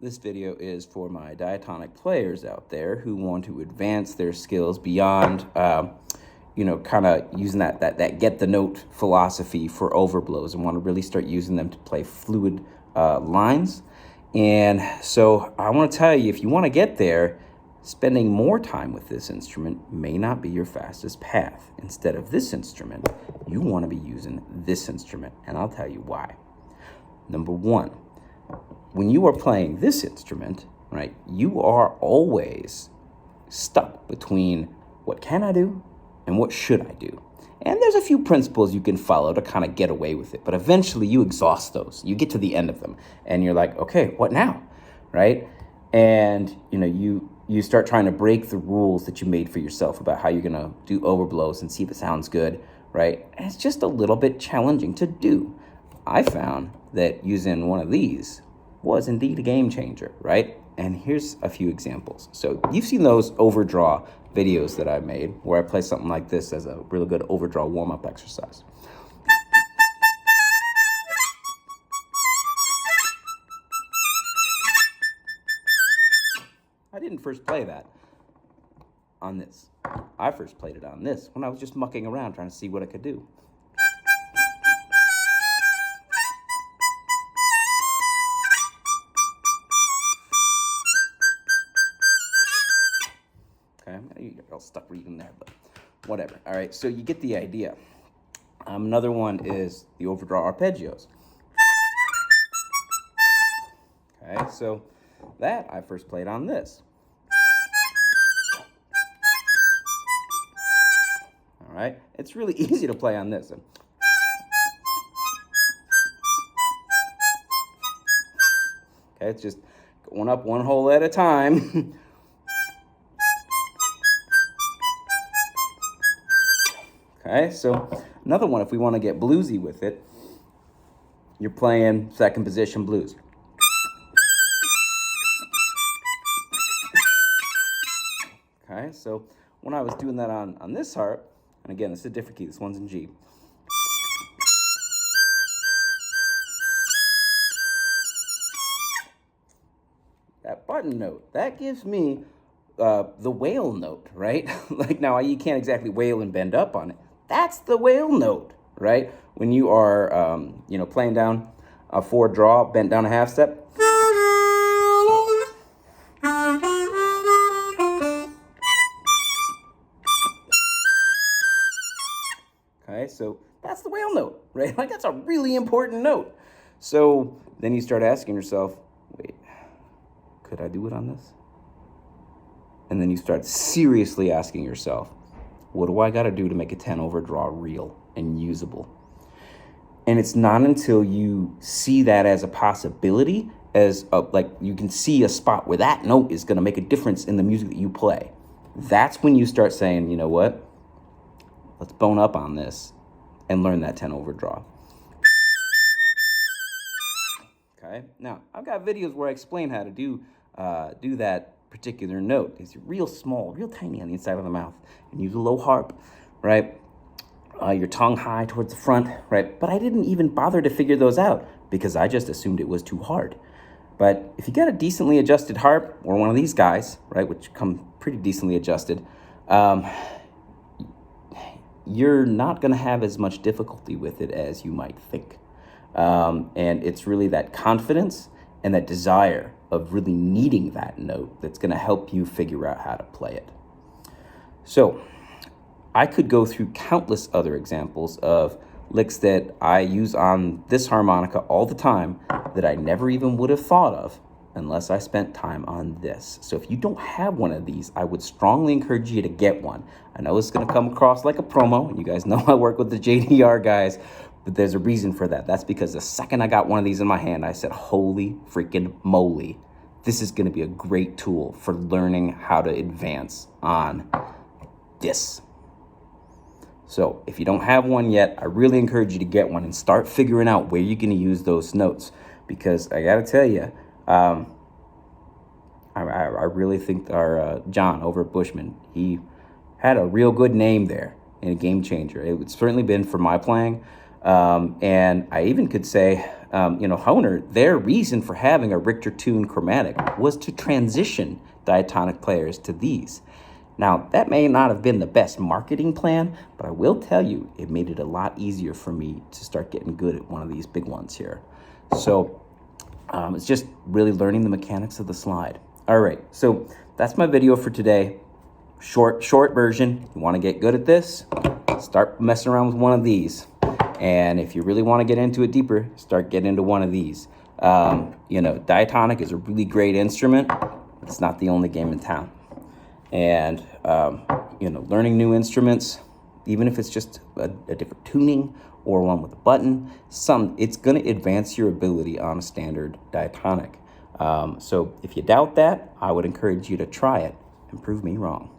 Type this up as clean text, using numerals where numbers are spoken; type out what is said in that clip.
This video is for my diatonic players out there who want to advance their skills beyond, kind of using that get the note philosophy for overblows and want to really start using them to play fluid lines. And so I want to tell you, if you want to get there, spending more time with this instrument may not be your fastest path. Instead of this instrument, you want to be using this instrument, and I'll tell you why. Number one, when you are playing this instrument, right, you are always stuck between what can I do and what should I do. And there's a few principles you can follow to kind of get away with it, but eventually you exhaust those. You get to the end of them and you're like, okay, what now, right? And you start trying to break the rules that you made for yourself about how you're gonna do overblows and see if it sounds good, right? And it's just a little bit challenging to do. I found that using one of these was indeed a game changer, right? And here's a few examples. So you've seen those overdraw videos that I made where I play something like this as a really good overdraw warm-up exercise. I didn't first play that on this. I first played it on this when I was just mucking around trying to see what I could do. Okay, I'll stuck reading there, but whatever. All right, so you get the idea. Another one is the overdraw arpeggios. Okay, so that I first played on this. All right, it's really easy to play on this. Okay, it's just going up one hole at a time. Okay, so another one, if we want to get bluesy with it, you're playing second position blues. Okay, so when I was doing that on this harp, and again, this is a different key, this one's in G. That button note, that gives me the whale note, right? Like now, you can't exactly wail and bend up on it. That's the whale note, right? When you are, playing down a 4 draw, bent down a half step. Okay, so that's the whale note, right? Like that's a really important note. So then you start asking yourself, wait, could I do it on this? And then you start seriously asking yourself, what do I got to do to make a 10 overdraw real and usable? And it's not until you see that as a possibility, like you can see a spot where that note is going to make a difference in the music that you play. That's when you start saying, you know what? Let's bone up on this and learn that 10 overdraw. Okay. Now, I've got videos where I explain how to do that particular note. It's real small, real tiny on the inside of the mouth, and use a low harp, right? Your tongue high towards the front, right? But I didn't even bother to figure those out because I just assumed it was too hard. But if you got a decently adjusted harp or one of these guys, right, which come pretty decently adjusted, you're not going to have as much difficulty with it as you might think. And it's really that confidence and that desire of really needing that note that's going to help you figure out how to play it. So I could go through countless other examples of licks that I use on this harmonica all the time that I never even would have thought of unless I spent time on this. So if you don't have one of these, I would strongly encourage you to get one. I know it's going to come across like a promo, and you guys know I work with the JDR guys, but there's a reason for that. That's because the second I got one of these in my hand, I said, holy freaking moly, this is going to be a great tool for learning how to advance on this. So if you don't have one yet, I really encourage you to get one and start figuring out where you're going to use those notes. Because I got to tell you, I really think our John over at Bushman, he had a real good name there and a game changer. It would certainly been for my playing. And I even could say Hohner, their reason for having a Richter tuned chromatic was to transition diatonic players to these. Now, that may not have been the best marketing plan, but I will tell you, it made it a lot easier for me to start getting good at one of these big ones here. So it's just really learning the mechanics of the slide. All right, so that's my video for today. Short version. You want to get good at this? Start messing around with one of these. And if you really want to get into it deeper, start getting into one of these. Diatonic is a really great instrument. It's not the only game in town. And, learning new instruments, even if it's just a different tuning or one with a button, it's going to advance your ability on a standard diatonic. So if you doubt that, I would encourage you to try it and prove me wrong.